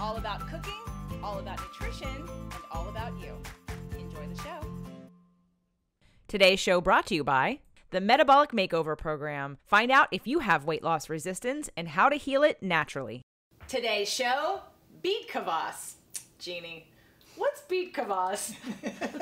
All about cooking, all about nutrition, and all about you. Enjoy the show. Today's show brought to you by the Metabolic Makeover Program. Find out if you have weight loss resistance and how to heal it naturally. Today's show, Beet Kvass. Jeannie, what's Beet Kvass? Because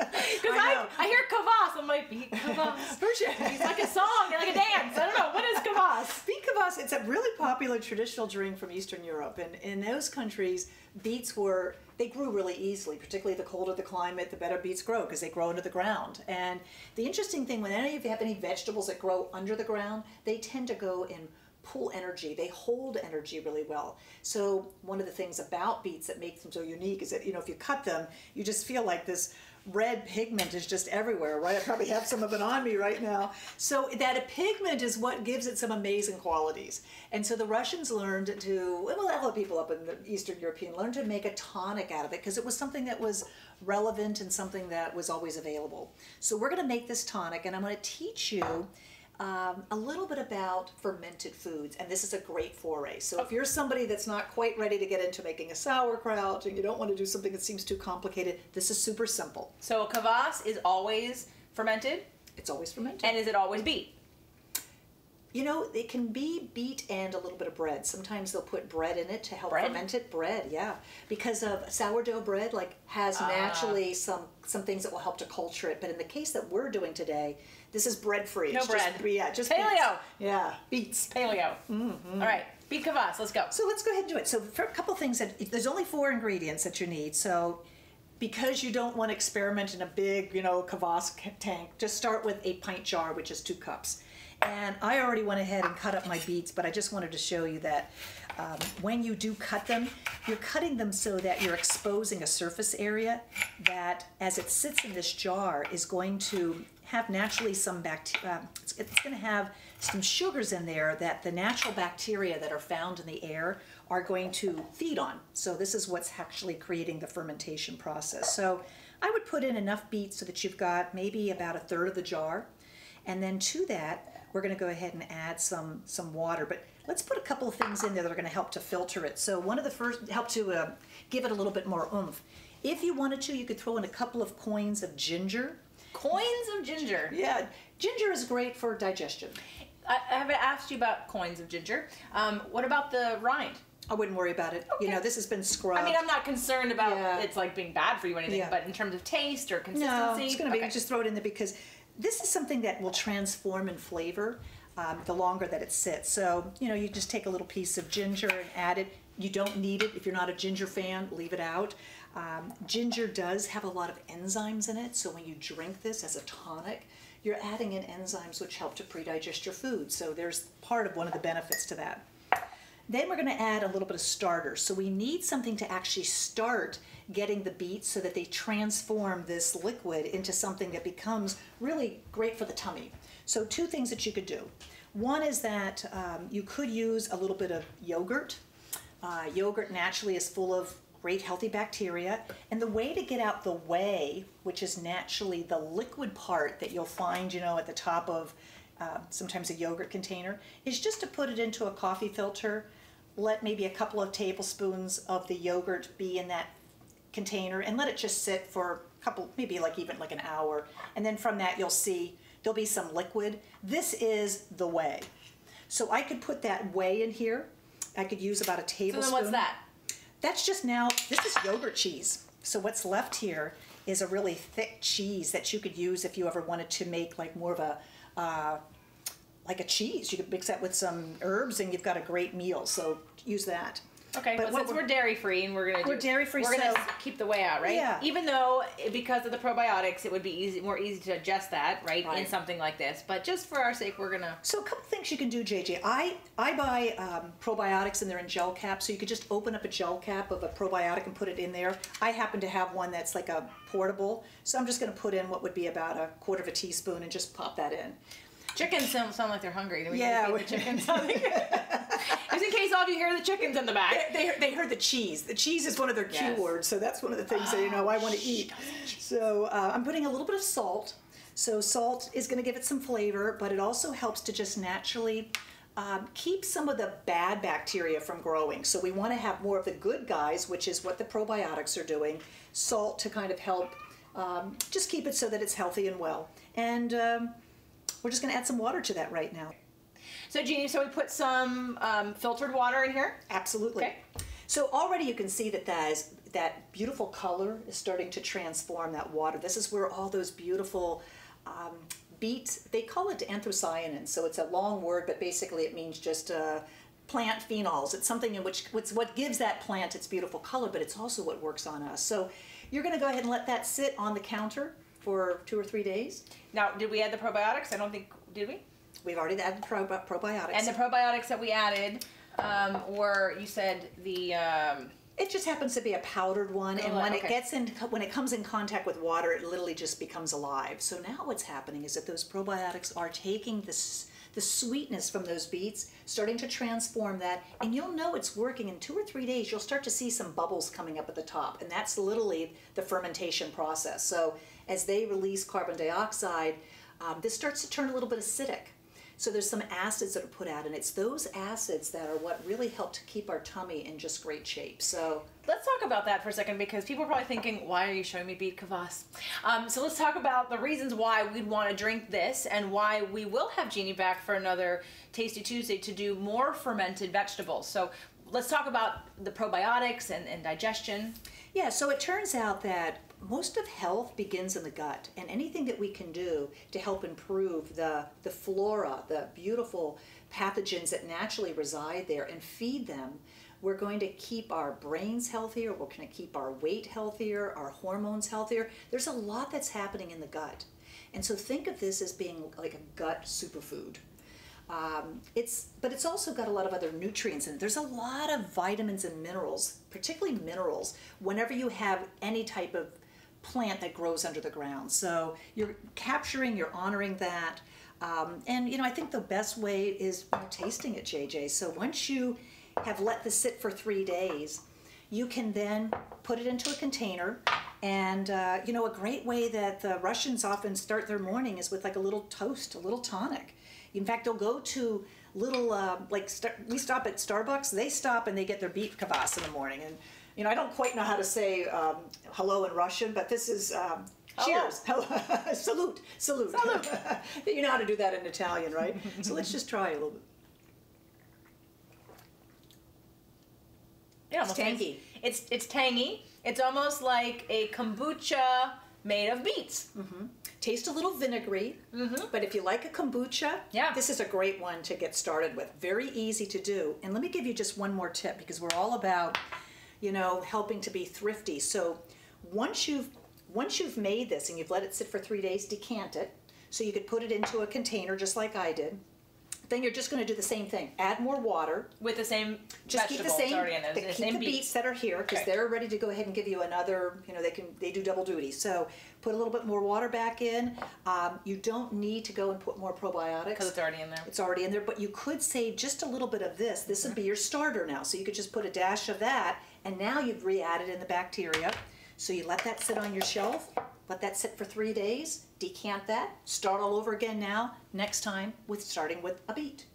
I hear Kvass, I'm like, Beet Kvass. It's like a song, like a dance. I don't know. What is Kvass? Beet Kvass, it's a really popular traditional drink from Eastern Europe. And in those countries, beets grew really easily, particularly the colder the climate, the better beets grow because they grow under the ground. And the interesting thing, when any of you have any vegetables that grow under the ground, they tend to go and pull energy. They hold energy really well. So one of the things about beets that makes them so unique is that, if you cut them, you just feel like this red pigment is just everywhere, right? I probably have some of it on me right now. So that pigment is what gives it some amazing qualities. And so the Russians learned to, well, a lot of people up in the Eastern European learned to make a tonic out of it because it was something that was relevant and something that was always available. So we're going to make this tonic, and I'm going to teach you a little bit about fermented foods, and this is a great foray. So if you're somebody that's not quite ready to get into making a sauerkraut and you don't want to do something that seems too complicated, this is super simple. So Kvass is always fermented? It's always fermented. And is it always beet? It can be beet and a little bit of bread. Sometimes they'll put bread in it to help ferment it. Bread, yeah. Because of sourdough bread, has naturally some things that will help to culture it. But in the case that we're doing today, this is bread-free. No bread. Just paleo. Beets. Yeah, beets. Paleo. Mm-hmm. All right, Beet Kvass, let's go. So let's go ahead and do it. So for a couple things, there's only 4 ingredients that you need. So because you don't want to experiment in a big, Kvass tank, just start with a pint jar, which is 2 cups. And I already went ahead and cut up my beets, but I just wanted to show you that when you do cut them, you're cutting them so that you're exposing a surface area that, as it sits in this jar, is going to have naturally some bacteria. It's going to have some sugars in there that the natural bacteria that are found in the air are going to feed on. So this is what's actually creating the fermentation process. So I would put in enough beets so that you've got maybe about 1/3 of the jar. And then to that, we're going to go ahead and add some water. But let's put a couple of things in there that are going to help to filter it. So one of the first, help to give it a little bit more oomph. If you wanted to, you could throw in a couple of coins of ginger. Coins of ginger? Yeah, ginger is great for digestion. I haven't asked you about coins of ginger. What about the rind? I wouldn't worry about it. Okay. This has been scrubbed. I mean, I'm not concerned about it's being bad for you or anything, but in terms of taste or consistency? No, it's going to be, just throw it in there because this is something that will transform in flavor the longer that it sits. So, you just take a little piece of ginger and add it. You don't need it. If you're not a ginger fan, leave it out. Ginger does have a lot of enzymes in it, so when you drink this as a tonic, you're adding in enzymes which help to pre-digest your food. So there's part of one of the benefits to that. Then we're going to add a little bit of starter. So we need something to actually start getting the beets so that they transform this liquid into something that becomes really great for the tummy. So 2 things that you could do. One is that you could use a little bit of yogurt. Yogurt naturally is full of great healthy bacteria. And the way to get out the whey, which is naturally the liquid part that you'll find, at the top of sometimes a yogurt container, is just to put it into a coffee filter. Let maybe a couple of tablespoons of the yogurt be in that container and let it just sit for a couple, maybe even an hour. And then from that you'll see there'll be some liquid. This is the whey. So I could put that whey in here. I could use about a tablespoon. So then what's that? That's just this is yogurt cheese. So what's left here is a really thick cheese that you could use if you ever wanted to make more of a a cheese. You could mix that with some herbs and you've got a great meal. So use that. Okay, but since we're dairy-free and we're gonna keep the whey out, right? Yeah. Even though because of the probiotics, it would be more easy to adjust that, right, in something like this. But just for our sake, we're gonna. So a couple things you can do, JJ. I buy probiotics and they're in gel caps, so you could just open up a gel cap of a probiotic and put it in there. I happen to have one that's like a portable, so I'm just going to put in what would be about 1/4 teaspoon and just pop that in. Chickens sound like they're hungry. Do we yeah, need to feed the chickens something? Just in case all of you hear the chickens in the back. They heard the cheese. The cheese is one of their cue words, so that's one of the things that I want to eat. So I'm putting a little bit of salt. So salt is going to give it some flavor, but it also helps to just naturally keep some of the bad bacteria from growing. So we want to have more of the good guys, which is what the probiotics are doing. Salt to kind of help just keep it so that it's healthy and well. And we're just going to add some water to that right now. So Jeannie, so we put some filtered water in here? Absolutely. Okay. So already you can see that that beautiful color is starting to transform that water. This is where all those beautiful beet, they call it anthocyanins, so it's a long word, but basically it means just plant phenols. It's something in which it's what gives that plant its beautiful color, but it's also what works on us. So you're going to go ahead and let that sit on the counter for 2 or 3 days. Now, did we add the probiotics? I don't think, did we? We've already added the probiotics. And the probiotics that we added were, you said, the... It just happens to be a powdered one, and when it comes in contact with water, it literally just becomes alive. So now what's happening is that those probiotics are taking the sweetness from those beets, starting to transform that, and you'll know it's working. In 2 or 3 days, you'll start to see some bubbles coming up at the top, and that's literally the fermentation process. So as they release carbon dioxide, this starts to turn a little bit acidic. So there's some acids that are put out, and it's those acids that are what really help to keep our tummy in just great shape. So let's talk about that for a second, because people are probably thinking, why are you showing me beet kvass? So let's talk about the reasons why we'd want to drink this, and why we will have Jeannie back for another Tasty Tuesday to do more fermented vegetables. So let's talk about the probiotics and digestion. Yeah, so it turns out that most of health begins in the gut, and anything that we can do to help improve the flora, the beautiful pathogens that naturally reside there, and feed them, we're going to keep our brains healthier, we're going to keep our weight healthier, our hormones healthier. There's a lot that's happening in the gut. And so think of this as being like a gut superfood. But it's also got a lot of other nutrients in it. There's a lot of vitamins and minerals, particularly minerals, whenever you have any type of plant that grows under the ground. So you're capturing, you're honoring that. And you know, I think the best way is tasting it, JJ. So once you have let this sit for 3 days, you can then put it into a container. And you know, a great way that the Russians often start their morning is with like a little toast, a little tonic. In fact, they'll go to little, we stop at Starbucks, they stop and they get their beet kvass in the morning. And, you know, I don't quite know how to say hello in Russian, but this is cheers. Hello. Salute. Salute. Salute. You know how to do that in Italian, right? So let's just try a little bit. It's tangy. It's tangy. It's almost like a kombucha made of beets. Mm-hmm. Taste a little vinegary, but if you like a kombucha, this is a great one to get started with. Very easy to do. And let me give you just one more tip, because we're all about, you know, helping to be thrifty. So once you've made this and you've let it sit for 3 days, decant it. So you could put it into a container just like I did. Then you're just going to do the same thing. Add more water. With the same just keep the same, already in there. Keep the beets that are here, because they're ready to go ahead and give you another, you know, they do double duty. So put a little bit more water back in. You don't need to go and put more probiotics. Because it's already in there. It's already in there, but you could save just a little bit of this. This would be your starter now. So you could just put a dash of that, and now you've re-added in the bacteria. So you let that sit on your shelf, let that sit for 3 days, decant that, start all over again now, next time starting with a beet.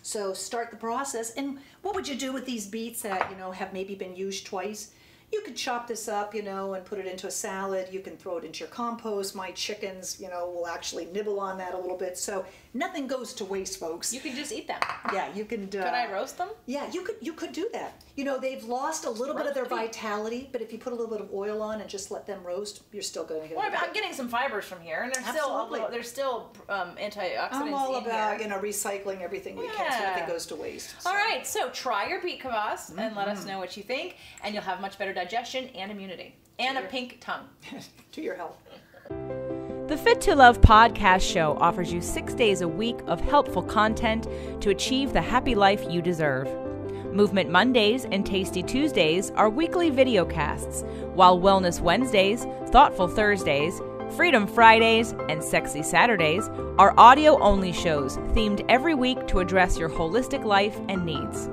So start the process. And what would you do with these beets that, you know, have maybe been used twice? You could chop this up, you know, and put it into a salad. You can throw it into your compost. My chickens, you know, will actually nibble on that a little bit. So nothing goes to waste, folks. You can just eat them. Yeah, you can. Could I roast them? Yeah, you could do that. You know, they've lost a little bit of their vitality, but if you put a little bit of oil on and just let them roast, you're still going to get. Well, I'm getting some fibers from here, and there's still antioxidants. I'm all about, you know, recycling everything we can, so nothing goes to waste. So. All right, so try your beet kvass and let us know what you think, and you'll have much better digestion and immunity and a pink tongue. To your health. The Fit to Love podcast show offers you 6 days a week of helpful content to achieve the happy life you deserve. Movement Mondays and Tasty Tuesdays are weekly video casts, while Wellness Wednesdays, Thoughtful Thursdays, Freedom Fridays, and Sexy Saturdays are audio-only shows themed every week to address your holistic life and needs.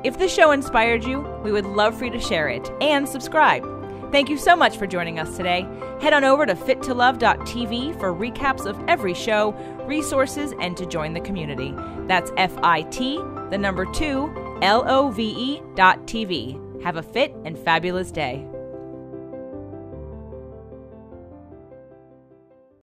If the show inspired you, we would love for you to share it and subscribe. Thank you so much for joining us today. Head on over to fittolove.tv for recaps of every show, resources, and to join the community. That's FIT, the number 2, LOVE.TV. Have a fit and fabulous day.